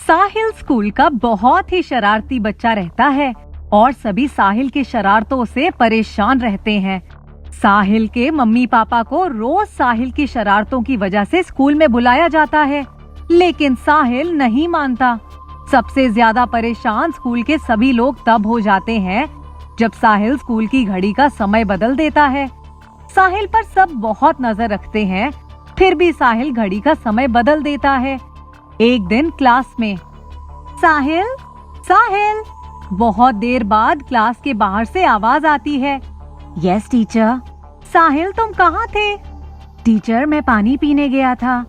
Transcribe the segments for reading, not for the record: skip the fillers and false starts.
साहिल school का बहुत ही शरारती बच्चा रहता है और सभी साहिल की शरारतों से परेशान रहते हैं। साहिल के मम्मी पापा को रोज साहिल की शरारतों की वजह से स्कूल में बुलाया जाता है, लेकिन साहिल नहीं मानता। सबसे ज्यादा परेशान स्कूल के सभी लोग तब हो जाते हैं जब साहिल स्कूल की घड़ी का समय बदल देता है। साहिल पर सब बहुत नजर रखते हैं, फिर भी साहिल घड़ी का समय बदल देता है। एक दिन क्लास में साहिल साहिल बहुत देर बाद क्लास के बाहर से आवाज आती है। Yes teacher. साहिल तुम कहाँ थे? टीचर मैं पानी पीने गया था।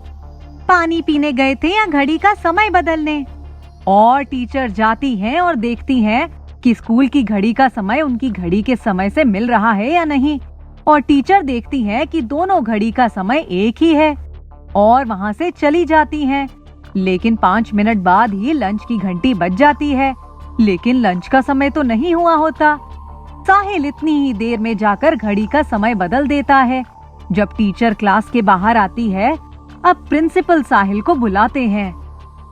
पानी पीने गए थे या घड़ी का समय बदलने? और टीचर जाती हैं और देखती हैं कि स्कूल की घड़ी का समय उनकी घड़ी के समय से मिल रहा है या नहीं। और टीचर देखती हैं कि दोनों घड़ी का समय एक ही है और वहाँ से चली जाती हैं। लेकिन 5 मिनट बाद ही लंच की घंटी बज जाती है, लेकिन लंच का समय तो नहीं हुआ होता। साहिल इतनी ही देर में जाकर घड़ी का समय बदल देता है। जब टीचर क्लास के बाहर आती है, अब प्रिंसिपल साहिल को बुलाते हैं।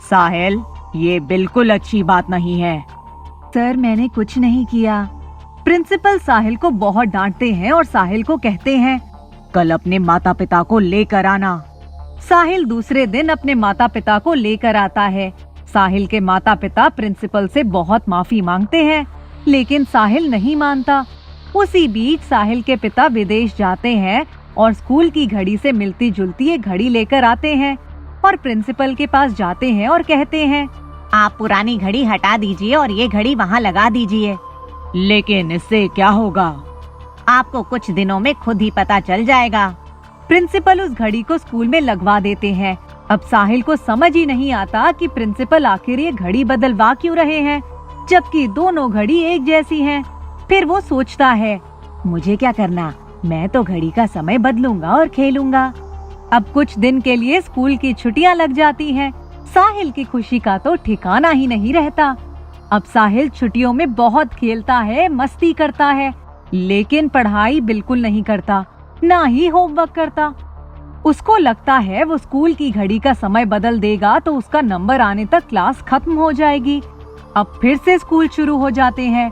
साहिल, ये बिल्कुल अच्छी बात नहीं है। सर मैंने कुछ नहीं किया। प्रिंसिपल साहिल को बहुत डांटते हैं और साहिल को कहते हैं, कल अपने माता पिता को लेकर आना। साहिल दूसरे दिन अपने माता पिता को लेकर आता है। साहिल के माता पिता प्रिंसिपल से बहुत माफी मांगते हैं, लेकिन साहिल नहीं मानता। उसी बीच साहिल के पिता विदेश जाते हैं और स्कूल की घड़ी से मिलती जुलती एक घड़ी लेकर आते हैं और प्रिंसिपल के पास जाते हैं और कहते हैं, आप पुरानी घड़ी हटा दीजिए और ये घड़ी वहाँ लगा दीजिए। लेकिन इससे क्या होगा? आपको कुछ दिनों में खुद ही पता चल जाएगा। प्रिंसिपल उस घड़ी को स्कूल में लगवा देते हैं। अब साहिल को समझ ही नहीं आता कि प्रिंसिपल आखिर ये घड़ी बदलवा क्यों रहे हैं, जबकि दोनों घड़ी एक जैसी हैं। फिर वो सोचता है, मुझे क्या करना, मैं तो घड़ी का समय बदलूंगा और खेलूंगा। अब कुछ दिन के लिए स्कूल की छुट्टियां लग जाती हैं। साहिल की खुशी का तो ठिकाना ही नहीं रहता। अब साहिल छुट्टियों में बहुत खेलता है, मस्ती करता है, लेकिन पढ़ाई बिल्कुल नहीं करता, ना ही होमवर्क करता। उसको लगता है वो स्कूल की घड़ी का समय बदल देगा तो उसका नंबर आने तक क्लास खत्म हो जाएगी। अब फिर से स्कूल शुरू हो जाते हैं।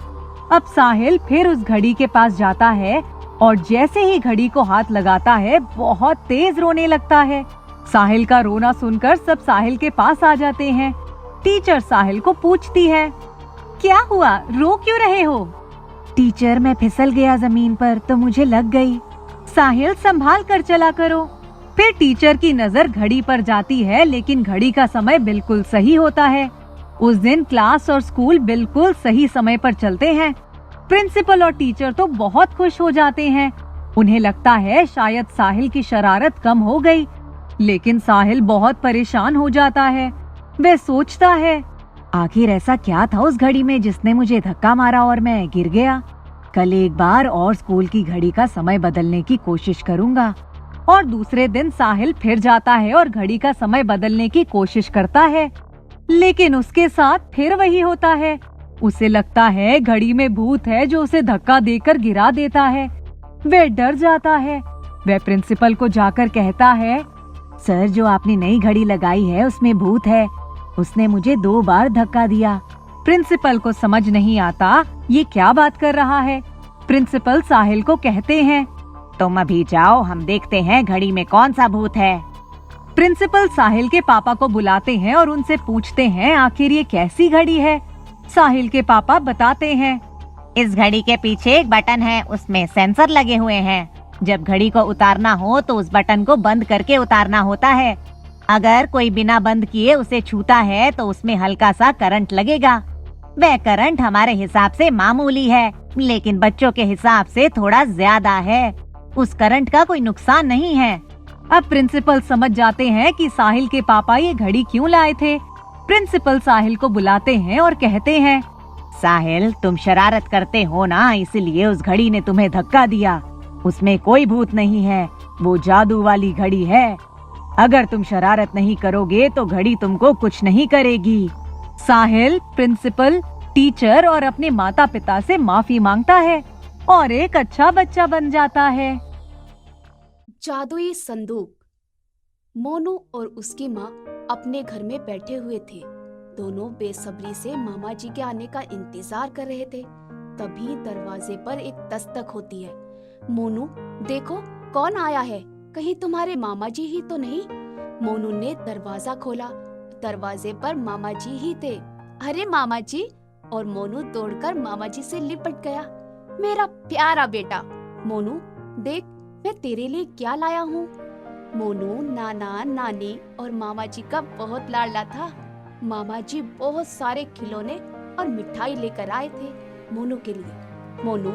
अब साहिल फिर उस घड़ी के पास जाता है और जैसे ही घड़ी को हाथ लगाता है, बहुत तेज रोने लगता है। साहिल का रोना सुनकर सब साहिल के पास आ जाते हैं। टीचर साहिल को पूछती है, क्या हुआ, रो क्यों रहे हो? टीचर मैं फिसल गया जमीन पर तो मुझे लग गई। साहिल संभाल कर चला करो। फिर टीचर की नजर घड़ी पर जाती है, लेकिन घड़ी का समय बिल्कुल सही होता है। उस दिन क्लास और स्कूल बिल्कुल सही समय पर चलते हैं। प्रिंसिपल और टीचर तो बहुत खुश हो जाते हैं। उन्हें लगता है शायद साहिल की शरारत कम हो गई, लेकिन साहिल बहुत परेशान हो जाता है। वह सोचता है, आखिर ऐसा क्या था उस घड़ी में जिसने मुझे धक्का मारा और मैं गिर गया। कल एक बार और स्कूल की घड़ी का समय बदलने की कोशिश करूंगा। और दूसरे दिन साहिल फिर जाता है और घड़ी का समय बदलने की कोशिश करता है, लेकिन उसके साथ फिर वही होता है। उसे लगता है घड़ी में भूत है जो उसे धक्का देकर गिरा देता है। वह डर जाता है। वह प्रिंसिपल को जाकर कहता है, सर जो आपने नई घड़ी लगाई है उसमें भूत है, उसने मुझे 2 बार धक्का दिया। प्रिंसिपल को समझ नहीं आता ये क्या बात कर रहा है। प्रिंसिपल साहिल को कहते हैं, तुम अभी जाओ, हम देखते हैं घड़ी में कौन सा भूत है। प्रिंसिपल साहिल के पापा को बुलाते हैं और उनसे पूछते हैं आखिर ये कैसी घड़ी है। साहिल के पापा बताते हैं, इस घड़ी के पीछे एक बटन है, उसमें सेंसर लगे हुए हैं। जब घड़ी को उतारना हो तो उस बटन को बंद करके उतारना होता है। अगर कोई बिना बंद किए उसे छूता है तो उसमें हल्का सा करंट लगेगा। वह करंट हमारे हिसाब से मामूली है, लेकिन बच्चों के हिसाब से थोड़ा ज्यादा है। उस करंट का कोई नुकसान नहीं है। अब प्रिंसिपल समझ जाते हैं कि साहिल के पापा ये घड़ी क्यों लाए थे। प्रिंसिपल साहिल को बुलाते हैं और कहते हैं, साहिल तुम शरारत करते हो ना, इसलिए उस घड़ी ने तुम्हें धक्का दिया। उसमें कोई भूत नहीं है, वो जादू वाली घड़ी है। अगर तुम शरारत नहीं करोगे तो घड़ी तुमको कुछ नहीं करेगी। साहिल प्रिंसिपल, टीचर और अपने माता पिता से माफी मांगता है और एक अच्छा बच्चा बन जाता है। जादुई संदूक। मोनू और उसकी माँ अपने घर में बैठे हुए थे। दोनों बेसब्री से मामा जी के आने का इंतजार कर रहे थे। तभी दरवाजे पर एक दस्तक होती है। मोनू, देखो कौन आया है, कहीं तुम्हारे मामा जी ही तो नहीं? मोनू ने दरवाजा खोला। दरवाजे पर मामा जी ही थे। अरे मामा जी! और मोनू दौड़कर मामा जी से लिपट गया। मेरा प्यारा बेटा। मोनू, देख मैं तेरे लिए क्या लाया हूँ। मोनू नाना नानी और मामा जी का बहुत लाडला था। मामा जी बहुत सारे खिलौने और मिठाई लेकर आए थे मोनू के लिए। मोनू,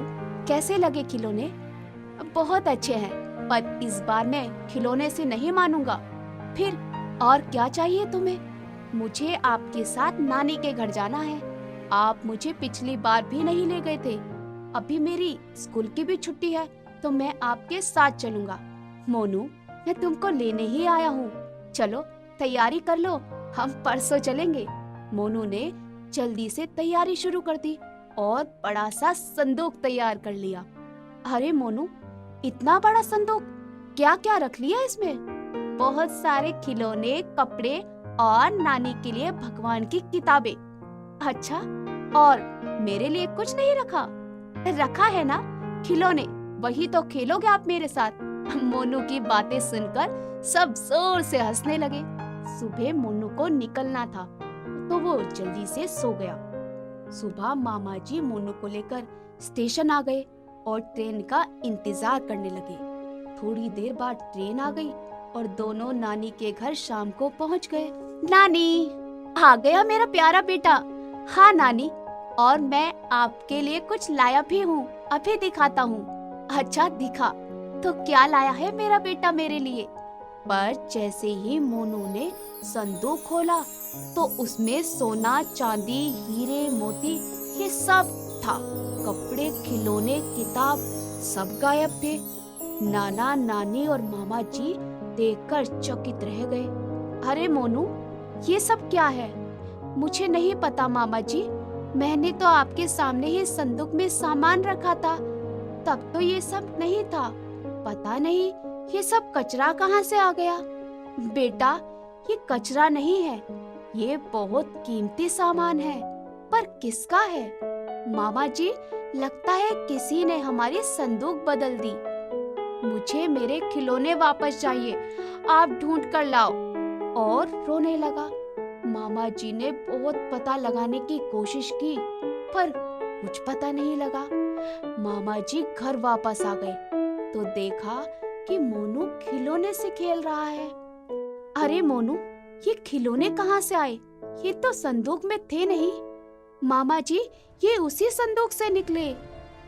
कैसे लगे खिलौने? बहुत अच्छे हैं, पर इस बार मैं खिलौने से नहीं मानूंगा। फिर और क्या चाहिए तुम्हें? मुझे आपके साथ नानी के घर जाना है। आप मुझे पिछली बार भी नहीं ले गए थे। अभी मेरी स्कूल की भी छुट्टी है तो मैं आपके साथ चलूंगा। मोनू, मैं तुमको लेने ही आया हूँ। चलो तैयारी कर लो, हम परसों चलेंगे। मोनू ने जल्दी से तैयारी शुरू कर दी और बड़ा सा संदूक तैयार कर लिया। अरे मोनू, इतना बड़ा संदूक, क्या क्या रख लिया इसमें? बहुत सारे खिलौने, कपड़े और नानी के लिए भगवान की किताबें। अच्छा, और मेरे लिए कुछ नहीं रखा? रखा है ना, खिलौने, वही तो खेलोगे आप मेरे साथ। मोनू की बातें सुनकर सब जोर से हंसने लगे। सुबह मोनू को निकलना था तो वो जल्दी से सो गया। सुबह मामा जी मोनू को लेकर स्टेशन आ गए और ट्रेन का इंतजार करने लगे। थोड़ी देर बाद ट्रेन आ गई और दोनों नानी के घर शाम को पहुंच गए। नानी, आ गया मेरा प्यारा बेटा। हाँ नानी, और मैं आपके लिए कुछ लाया भी हूँ, अभी दिखाता हूँ। अच्छा दिखा, तो क्या लाया है मेरा बेटा मेरे लिए? पर जैसे ही मोनू ने संदूक खोला तो उसमें सोना, चांदी, हीरे, मोती ये सब था। कपड़े, खिलौने, किताब सब गायब थे। नाना नानी और मामा जी देखकर चकित रह गए। अरे मोनू, ये सब क्या है? मुझे नहीं पता मामा जी, मैंने तो आपके सामने ही संदूक में सामान रखा था, तब तो ये सब नहीं था। पता नहीं ये सब कचरा कहाँ से आ गया। बेटा, ये कचरा नहीं है, ये बहुत कीमती सामान है। पर किसका है? मामा जी, लगता है किसी ने हमारी संदूक बदल दी। मुझे मेरे खिलौने वापस चाहिए, आप ढूंढ कर लाओ। और रोने लगा। मामा जी ने बहुत पता लगाने की कोशिश की पर कुछ पता नहीं लगा। मामा जी घर वापस आ गए तो देखा कि मोनू खिलौने से खेल रहा है। अरे मोनू, ये खिलौने कहाँ से आए? ये तो संदूक में थे नहीं। मामा जी, ये उसी संदूक से निकले।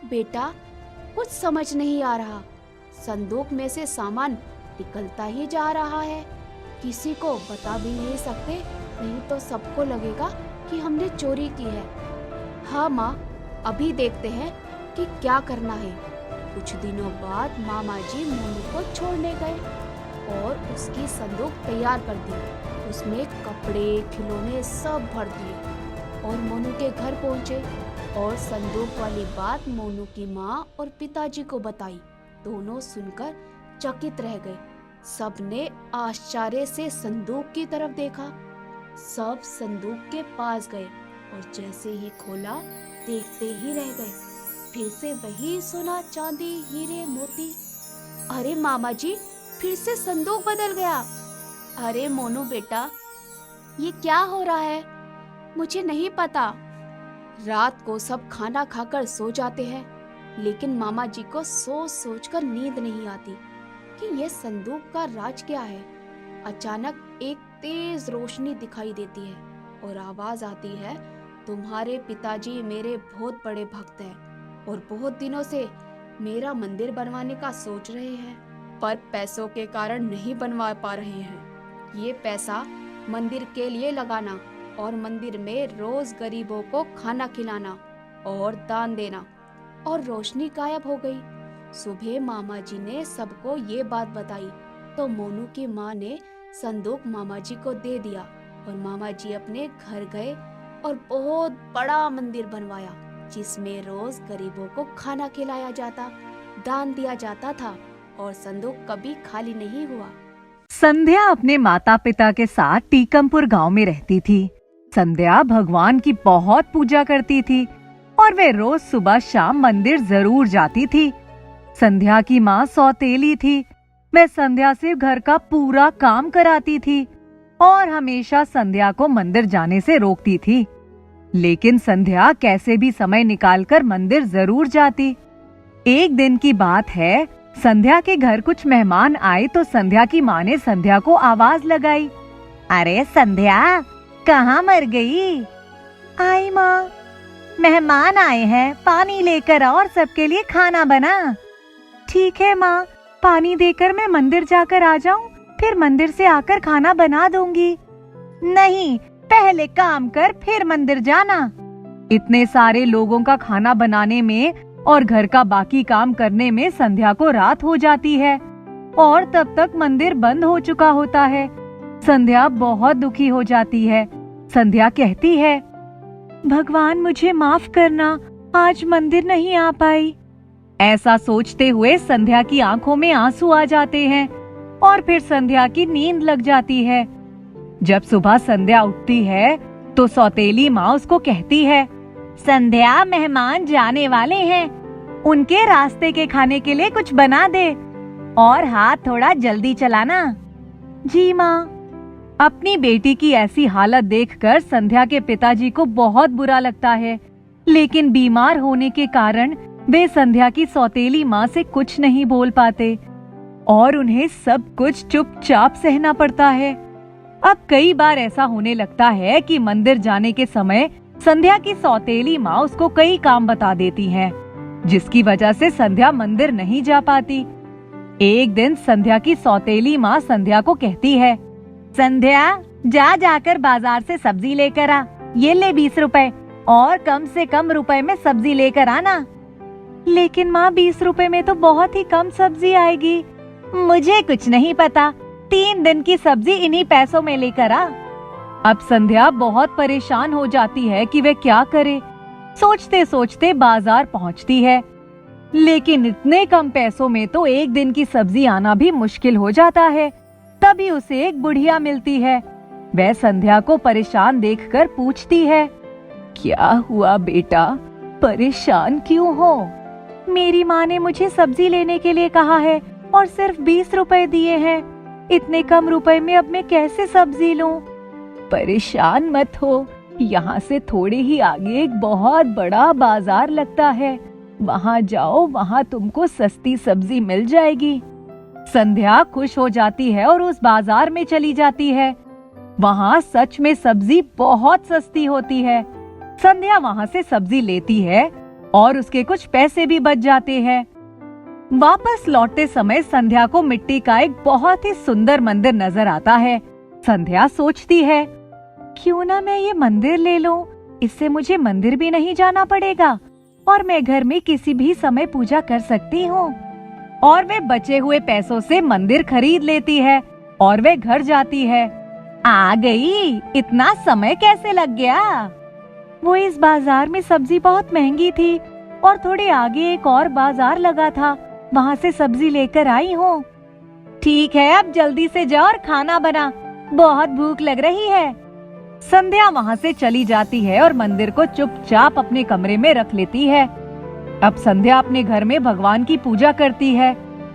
बेटा, कुछ समझ नहीं आ रहा। संदूक में से सामान निकलता ही जा रहा है। किसी को बता भी नहीं सकते, नहीं तो सबको लगेगा कि हमने चोरी की है। हाँ माँ, अभी देखते हैं कि क्या करना है। कुछ दिनों बाद मामा जी मोनू को छोड़ने गए और उसकी संदूक तैयार कर दी। उसमें कपड़े, खिलौने सब भर दिए और मोनू के घर पहुँचे और संदूक वाली बात मोनू की माँ और पिताजी को बताई। दोनों सुनकर चकित रह गए। सबने आश्चर्य से संदूक की तरफ देखा। सब संदूक के पास गए और जैसे ही खोला देखते ही रह गए। फिर से वही सोना, चांदी, हीरे, मोती। अरे मामा जी, फिर से संदूक बदल गया। अरे मोनू बेटा, ये क्या हो रहा है? मुझे नहीं पता। रात को सब खाना खाकर सो जाते हैं, लेकिन मामा जी को सोच सोच कर नींद नहीं आती कि ये संदूक का राज क्या है। अचानक एक तेज रोशनी दिखाई देती है और आवाज आती है, तुम्हारे पिताजी मेरे बहुत बड़े भक्त हैं और बहुत दिनों से मेरा मंदिर बनवाने का सोच रहे हैं, पर पैसों के कारण नहीं बनवा पा रहे हैं। ये पैसा मंदिर के लिए लगाना और मंदिर में रोज गरीबों को खाना खिलाना और दान देना। और रोशनी गायब हो गई। सुबह मामा जी ने सबको ये बात बताई तो मोनू की माँ ने संदूक मामा जी को दे दिया और मामा जी अपने घर गए और बहुत बड़ा मंदिर बनवाया जिसमें रोज गरीबों को खाना खिलाया जाता, दान दिया जाता था और संदूक कभी खाली नहीं हुआ। संध्या अपने माता पिता के साथ टीकमपुर गांव में रहती थी। संध्या भगवान की बहुत पूजा करती थी और वे रोज सुबह शाम मंदिर जरूर जाती थी। संध्या की माँ सौतेली थी। वह संध्या से घर का पूरा काम कराती थी और हमेशा संध्या को मंदिर जाने से रोकती थी। लेकिन संध्या कैसे भी समय निकालकर मंदिर जरूर जाती। एक दिन की बात है, संध्या के घर कुछ मेहमान आए तो संध्या की माँ ने संध्या को आवाज लगाई, अरे संध्या, कहाँ मर गई? आई माँ। मेहमान आए हैं, पानी लेकर और सबके लिए खाना बना। ठीक है माँ, पानी देकर मैं मंदिर जाकर आ जाऊँ, फिर मंदिर से आकर खाना बना दूंगी। नहीं, पहले काम कर फिर मंदिर जाना। इतने सारे लोगों का खाना बनाने में और घर का बाकी काम करने में संध्या को रात हो जाती है और तब तक मंदिर बंद हो चुका होता है। संध्या बहुत दुखी हो जाती है। संध्या कहती है, भगवान मुझे माफ करना, आज मंदिर नहीं आ पाई। ऐसा सोचते हुए संध्या की आंखों में आंसू आ जाते हैं और फिर संध्या की नींद लग जाती है। जब सुबह संध्या उठती है तो सौतेली माँ उसको कहती है, संध्या, मेहमान जाने वाले हैं, उनके रास्ते के खाने के लिए कुछ बना दे और हाथ थोड़ा जल्दी चलाना। जी माँ। अपनी बेटी की ऐसी हालत देखकर संध्या के पिताजी को बहुत बुरा लगता है, लेकिन बीमार होने के कारण वे संध्या की सौतेली माँ से कुछ नहीं बोल पाते और उन्हें सब कुछ चुपचाप सहना पड़ता है। अब कई बार ऐसा होने लगता है कि मंदिर जाने के समय संध्या की सौतेली माँ उसको कई काम बता देती है, जिसकी वजह से संध्या मंदिर नहीं जा पाती। एक दिन संध्या की सौतेली माँ संध्या को कहती है, संध्या, जाकर बाजार से सब्जी लेकर आ, ये ले 20 रुपए और कम से कम रुपए में सब्जी लेकर आना। लेकिन माँ 20 रुपए में तो बहुत ही कम सब्जी आएगी। मुझे कुछ नहीं पता, 3 दिन की सब्जी इन्हीं पैसों में लेकर आ। अब संध्या बहुत परेशान हो जाती है कि वे क्या करे। सोचते सोचते बाजार पहुंचती है, लेकिन इतने कम पैसों में तो 1 दिन की सब्जी आना भी मुश्किल हो जाता है। तभी उसे एक बुढ़िया मिलती है। वह संध्या को परेशान देखकर पूछती है, क्या हुआ बेटा, परेशान क्यों हो? मेरी माँ ने मुझे सब्जी लेने के लिए कहा है और सिर्फ 20 रुपए दिए हैं। इतने कम रुपए में अब मैं कैसे सब्जी लूं? परेशान मत हो, यहाँ से थोड़े ही आगे एक बहुत बड़ा बाजार लगता है, वहाँ जाओ, वहाँ तुमको सस्ती सब्जी मिल जाएगी। संध्या खुश हो जाती है और उस बाजार में चली जाती है। वहाँ सच में सब्जी बहुत सस्ती होती है। संध्या वहाँ से सब्जी लेती है और उसके कुछ पैसे भी बच जाते हैं। वापस लौटते समय संध्या को मिट्टी का एक बहुत ही सुंदर मंदिर नजर आता है। संध्या सोचती है, क्यों ना मैं ये मंदिर ले लूं, इससे मुझे मंदिर भी नहीं जाना पड़ेगा और मैं घर में किसी भी समय पूजा कर सकती हूँ। और वे बचे हुए पैसों से मंदिर खरीद लेती है और वे घर जाती है। आ गई, इतना समय कैसे लग गया? वो इस बाजार में सब्जी बहुत महंगी थी और थोड़े आगे एक और बाजार लगा था, वहाँ से सब्जी लेकर आई हूँ। ठीक है, अब जल्दी से जा और खाना बना, बहुत भूख लग रही है। संध्या वहाँ से चली जाती है और मंदिर को चुपचाप अपने कमरे में रख लेती है। अब संध्या अपने घर में भगवान की पूजा करती है।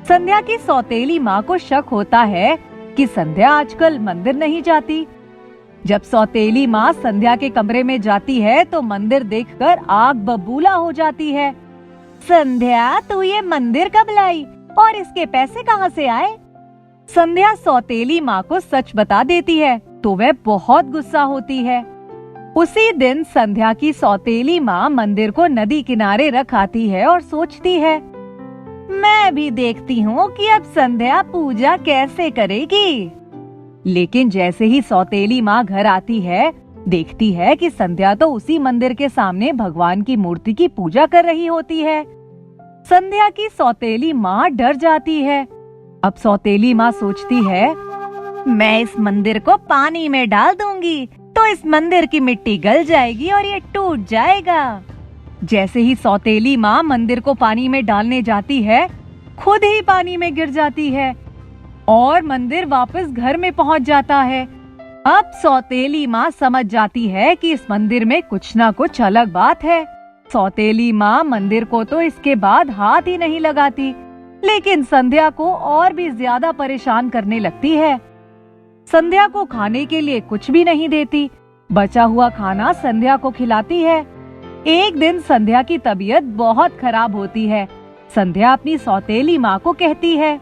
संध्या की सौतेली माँ को शक होता है कि संध्या आजकल मंदिर नहीं जाती। जब सौतेली माँ संध्या के कमरे में जाती है तो मंदिर देखकर आग बबूला हो जाती है। संध्या, तू ये मंदिर कब लाई और इसके पैसे कहाँ से आए? संध्या सौतेली माँ को सच बता देती है तो वह बहुत गुस्सा होती है। उसी दिन संध्या की सौतेली माँ मंदिर को नदी किनारे रख आती है और सोचती है, मैं भी देखती हूँ कि अब संध्या पूजा कैसे करेगी। लेकिन जैसे ही सौतेली माँ घर आती है, देखती है कि संध्या तो उसी मंदिर के सामने भगवान की मूर्ति की पूजा कर रही होती है। संध्या की सौतेली माँ डर जाती है। अब सौतेली माँ सोचती है, मैं इस मंदिर को पानी में डाल दूंगी तो इस मंदिर की मिट्टी गल जाएगी और ये टूट जाएगा। जैसे ही सौतेली माँ मंदिर को पानी में डालने जाती है, खुद ही पानी में गिर जाती है और मंदिर वापस घर में पहुंच जाता है। अब सौतेली माँ समझ जाती है कि इस मंदिर में कुछ ना कुछ अलग बात है। सौतेली माँ मंदिर को तो इसके बाद हाथ ही नहीं लगाती, लेकिन संध्या को और भी ज्यादा परेशान करने लगती है। संध्या को खाने के लिए कुछ भी नहीं देती, बचा हुआ खाना संध्या को खिलाती है। एक दिन संध्या की तबीयत बहुत खराब होती है। संध्या अपनी सौतेली माँ को कहती है,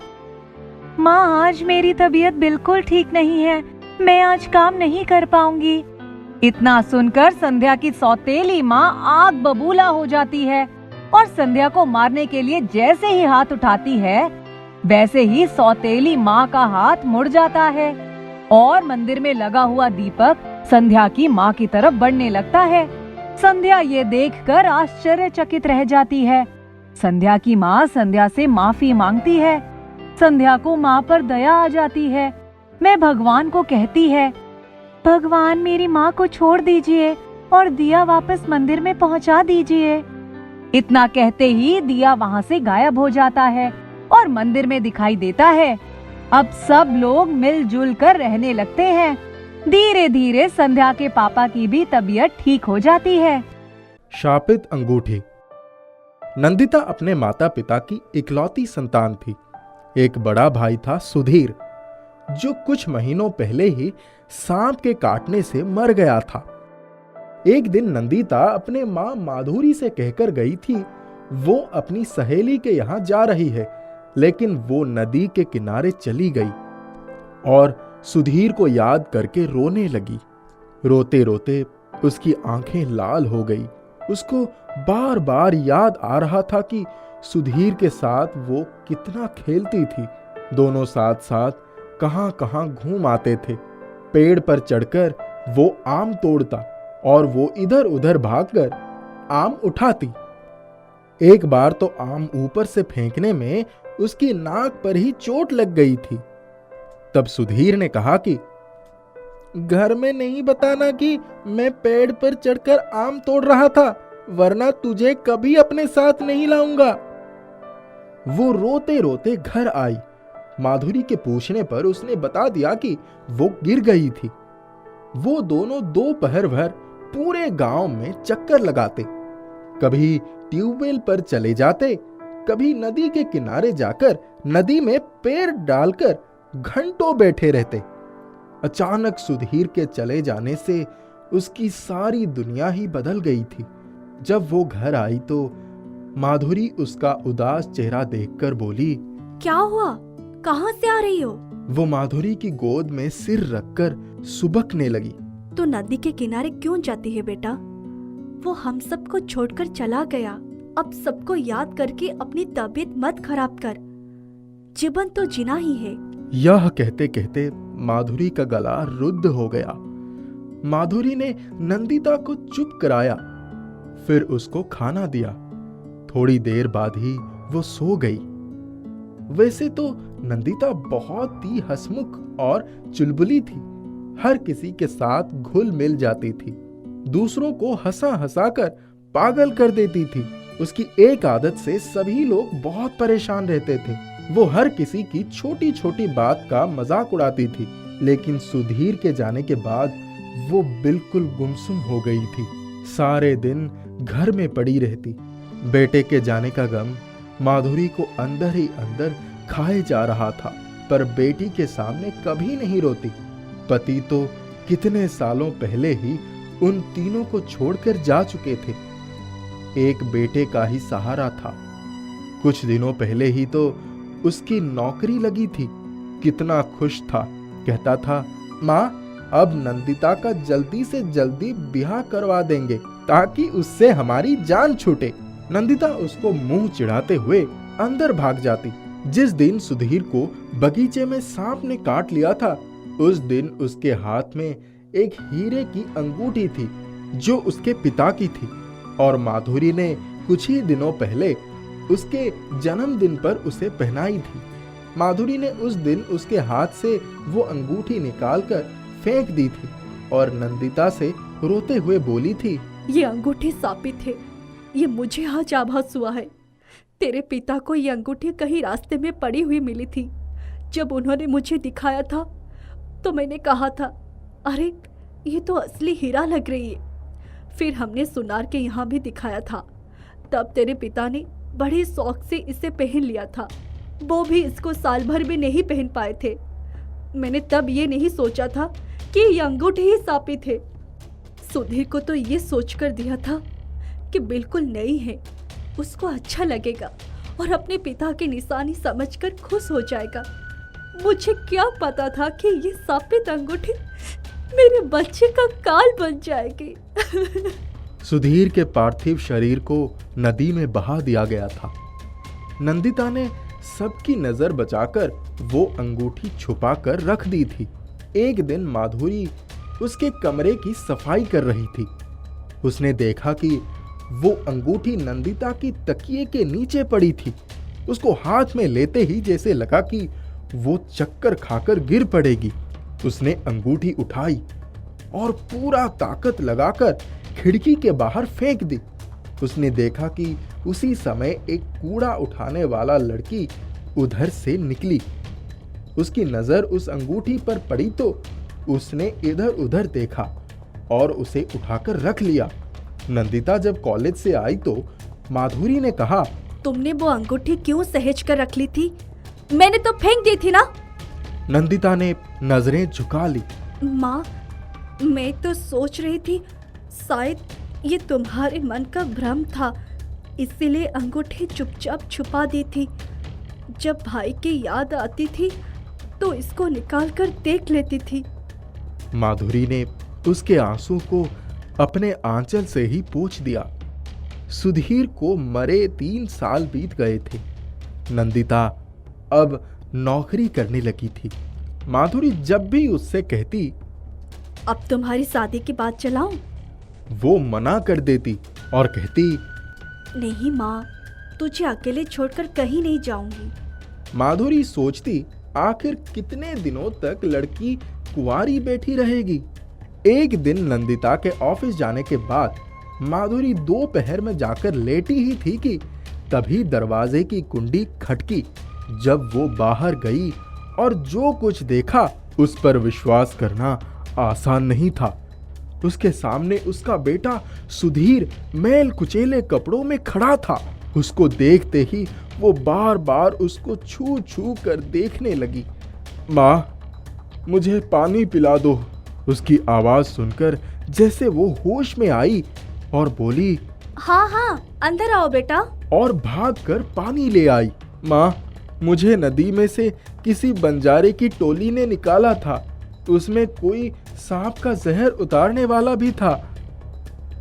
माँ आज मेरी तबीयत बिल्कुल ठीक नहीं है, मैं आज काम नहीं कर पाऊंगी। इतना सुनकर संध्या की सौतेली माँ आग बबूला हो जाती है और संध्या को मारने के लिए जैसे ही हाथ उठाती है, वैसे ही सौतेली माँ का हाथ मुड़ जाता है और मंदिर में लगा हुआ दीपक संध्या की माँ की तरफ बढ़ने लगता है। संध्या ये देखकर आश्चर्यचकित रह जाती है। संध्या की माँ संध्या से माफी मांगती है। संध्या को माँ पर दया आ जाती है। मैं भगवान को कहती है, भगवान मेरी माँ को छोड़ दीजिए और दिया वापस मंदिर में पहुँचा दीजिए। इतना कहते ही दिया वहाँ से गायब हो जाता है और मंदिर में दिखाई देता है। अब सब लोग मिलजुल कर रहने लगते हैं। धीरे धीरे संध्या के पापा की भी तबीयत ठीक हो जाती है। शापित अंगूठी। नंदिता अपने माता पिता की इकलौती संतान थी। एक बड़ा भाई था सुधीर, जो कुछ महीनों पहले ही सांप के काटने से मर गया था। एक दिन नंदिता अपने मां माधुरी से कहकर गई थी वो अपनी सहेली के यहां जा रही है, लेकिन वो नदी के किनारे चली गई और सुधीर को याद करके रोने लगी। रोते रोते उसकी आंखें लाल हो गई। उसको बार बार याद आ रहा था कि सुधीर के साथ वो कितना खेलती थी। दोनों साथ साथ कहां कहां घूम आते थे। पेड़ पर चढ़कर वो आम तोड़ता और वो इधर उधर भागकर आम उठाती। एक बार तो आम ऊपर से फेंकने में उसकी नाक पर ही चोट लग गई थी। तब सुधीर ने कहा कि घर में नहीं बताना कि मैं पेड़ पर चढ़कर आम तोड़ रहा था, वरना तुझे कभी अपने साथ नहीं लाऊंगा। वो रोते रोते घर आई। माधुरी के पूछने पर उसने बता दिया कि वो गिर गई थी। वो दोनों दोपहर भर पूरे गांव में चक्कर लगाते, कभी ट्यूबवेल पर चले जाते, कभी नदी के किनारे जाकर नदी में पैर डालकर घंटों बैठे रहते। अचानक सुधीर के चले जाने से उसकी सारी दुनिया ही बदल गई थी। जब वो घर आई तो माधुरी उसका उदास चेहरा देखकर बोली, क्या हुआ? कहाँ से आ रही हो? वो माधुरी की गोद में सिर रखकर सुबकने लगी। तो नदी के किनारे क्यों जाती है बेटा? वो हम सबको छोड़कर चला गया। अब सबको याद करके अपनी तबीयत मत खराब कर। जीवन तो जीना ही है। यह कहते कहते माधुरी का गला रुद्ध हो गया। माधुरी ने नंदिता को चुप कराया, फिर उसको खाना दिया। थोड़ी देर बाद ही वो सो गई। वैसे तो नंदिता बहुत ही हंसमुख और चुलबुली थी। हर किसी के साथ घुल मिल जाती थी, दूसरों को हंसा हंसा कर पागल कर देती थी। उसकी एक आदत से सभी लोग बहुत परेशान रहते थे। वो हर किसी की छोटी छोटी बात का मजाक उड़ाती थी, लेकिन सुधीर के जाने के बाद वो बिल्कुल गुमसुम हो गई थी। सारे दिन घर में पड़ी रहती। बेटे के जाने का गम माधुरी को अंदर ही अंदर खाए जा रहा था, पर बेटी के सामने कभी नहीं रोती। पति तो कितने सालों पहले ही उन तीनों को छोड़कर जा चुके थे। एक बेटे का ही सहारा था। कुछ दिनों पहले ही तो उसकी नौकरी लगी थी। कितना खुश था। कहता था, माँ अब नंदिता का जल्दी से जल्दी ब्याह करवा देंगे ताकि उससे हमारी जान छूटे। नंदिता उसको मुंह चिढ़ाते हुए अंदर भाग जाती। जिस दिन सुधीर को बगीचे में सांप ने काट लिया था, उस दिन उसके हाथ में एक हीरे की अंगूठी थी जो उसके पिता की थी, और माधुरी ने कुछ ही दिनों पहले उसके जन्मदिन पर उसे पहनाई थी। माधुरी ने उस दिन उसके हाथ से वो अंगूठी निकालकर फेंक दी थी और नंदिता से रोते हुए बोली थी, ये अंगूठी शापित है। ये मुझे आज आभास हुआ है। तेरे पिता को ये अंगूठी कहीं रास्ते में पड़ी हुई मिली थी। जब उन्होंने मुझे दिखाया था तो मैंने कहा था अरे ये तो असली हीरा लग रही है। फिर हमने सुनार के यहाँ भी दिखाया था, तब तेरे पिता ने बड़े शौक से इसे पहन लिया था। वो भी इसको साल भर भी नहीं पहन पाए थे। मैंने तब ये नहीं सोचा था कि ये अंगूठी ही सापी थे। सुधीर को तो ये सोचकर दिया था कि बिल्कुल नई है, उसको अच्छा लगेगा और अपने पिता की निशानी समझकर खुश हो जाएगा। मुझे क्या पता था कि ये सापित अंगूठी मेरे बच्चे का काल बन जाएगी। सुधीर के पार्थिव शरीर को नदी में बहा दिया गया था। नंदिता ने सबकी नजर बचाकर वो अंगूठी छुपाकर रख दी थी। एक दिन माधुरी उसके कमरे की सफाई कर रही थी। उसने देखा कि वो अंगूठी नंदिता की तकिए के नीचे पड़ी थी। उसको हाथ में लेते ही जैसे लगा कि वो चक्कर खाकर गिर पड़ेगी। उसने अंगूठी उठाई और पूरा ताकत लगाकर खिड़की के बाहर फेंक दी। उसने देखा कि उसी समय एक कूड़ा उठाने वाला लड़की उधर से निकली। उसकी नजर उस अंगूठी पर पड़ी तो उसने इधर उधर देखा और उसे उठाकर रख लिया। नंदिता जब कॉलेज से आई तो माधुरी ने कहा, तुमने वो अंगूठी क्यों सहेज कर रख ली थी? मैंने तो फेंक दी थी ना। नंदिता ने नजरें झुका ली। माँ, मैं तो सोच रही थी शायद ये तुम्हारे मन का भ्रम था, इसीलिए अंगूठी चुपचाप छुपा दी थी। जब भाई की याद आती थी तो इसको निकाल कर देख लेती थी। माधुरी ने उसके आंसू को अपने आंचल से ही पोंछ दिया। सुधीर को मरे 3 साल बीत गए थे। नंदिता अब नौकरी करने लगी थी। माधुरी जब भी उससे कहती, अब तुम्हारी शादी की बात चलाऊं? वो मना कर देती और कहती, नहीं माँ, तुझे अकेले छोड़कर कहीं नहीं जाऊंगी। माधुरी सोचती आखिर कितने दिनों तक लड़की कुंवारी बैठी रहेगी। एक दिन नंदिता के ऑफिस जाने के बाद माधुरी दोपहर में जाकर लेटी ही थी कि तभी दरवाजे की कुंडी खटकी। जब वो बाहर गई और जो कुछ देखा उस पर विश्वास करना आसान नहीं था। उसके सामने उसका बेटा सुधीर मैल कुचेले कपड़ों में खड़ा था। उसको देखते ही वो बार बार उसको छू छू कर देखने लगी। माँ, मुझे पानी पिला दो। उसकी आवाज सुनकर जैसे वो होश में आई और बोली, हाँ हाँ, अंदर आओ बेटा। और भागकर पानी ले आई। माँ, मुझे नदी में से किसी बंजारे की टोली ने निकाला था। उसमें कोई सांप का जहर उतारने वाला भी था।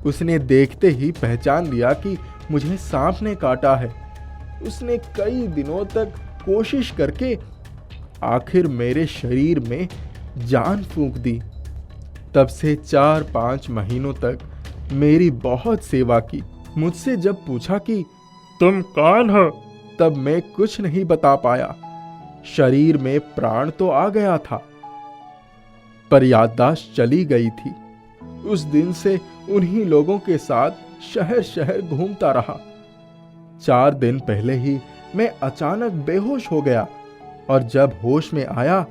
उसने देखते ही पहचान लिया कि मुझे सांप ने काटा है। उसने कई दिनों तक कोशिश करके आखिर मेरे शरीर में जान फूंक दी। तब से 4-5 महीनों तक मेरी बहुत सेवा की। मुझसे जब पूछा कि तुम कौन हो, तब मैं कुछ नहीं बता पाया। शरीर में प्राण तो आ गया था, पर याददाश्त चली गई थी। उस दिन से उन्हीं लोगों के साथ शहर शहर घूमता रहा। 4 दिन पहले ही मैं अचानक बेहोश हो गया और जब होश में आया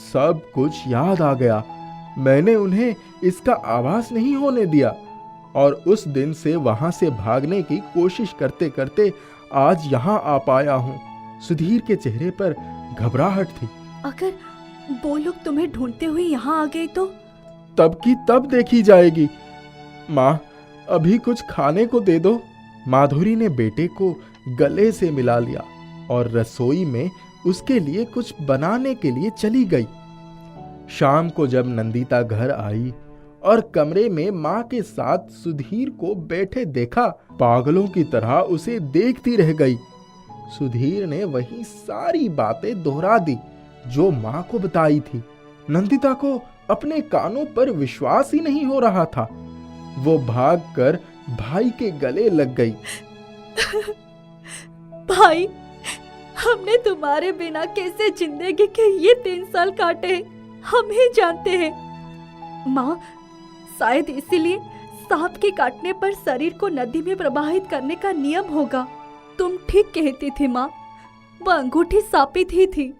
सब कुछ याद आ गया। मैंने उन्हें इसका आभास नहीं होने दिया और उस दिन से वहां से भागने की कोशिश करते करते आज यहाँ आ पाया हूँ। सुधीर के चेहरे पर घबराहट थी। अगर वो लोग तुम्हें ढूंढते हुए यहाँ आ गए तो? तब की तब देखी जाएगी। माँ, अभी कुछ खाने को दे दो। माधुरी ने बेटे को गले से मिला लिया और रसोई में उसके लिए कुछ बनाने के लिए चली गई। शाम को जब नंदिता घर आई और कमरे में माँ के साथ सुधीर को बैठे देखा, पागलों की तरह उसे देखती रह गई। सुधीर ने वही सारी बातें दोहरा दी जो माँ को बताई थी। नंदिता को अपने कानों पर विश्वास ही नहीं हो रहा था। वो भागकर भाई के गले लग गई। भाई, हमने तुम्हारे बिना कैसे जिंदगी के ये 3 साल काटे हम ही जानते हैं। माँ, शायद इसीलिए सांप के काटने पर शरीर को नदी में प्रवाहित करने का नियम होगा। तुम ठीक कहती थी माँ, वो अंगूठी सापित ही थी।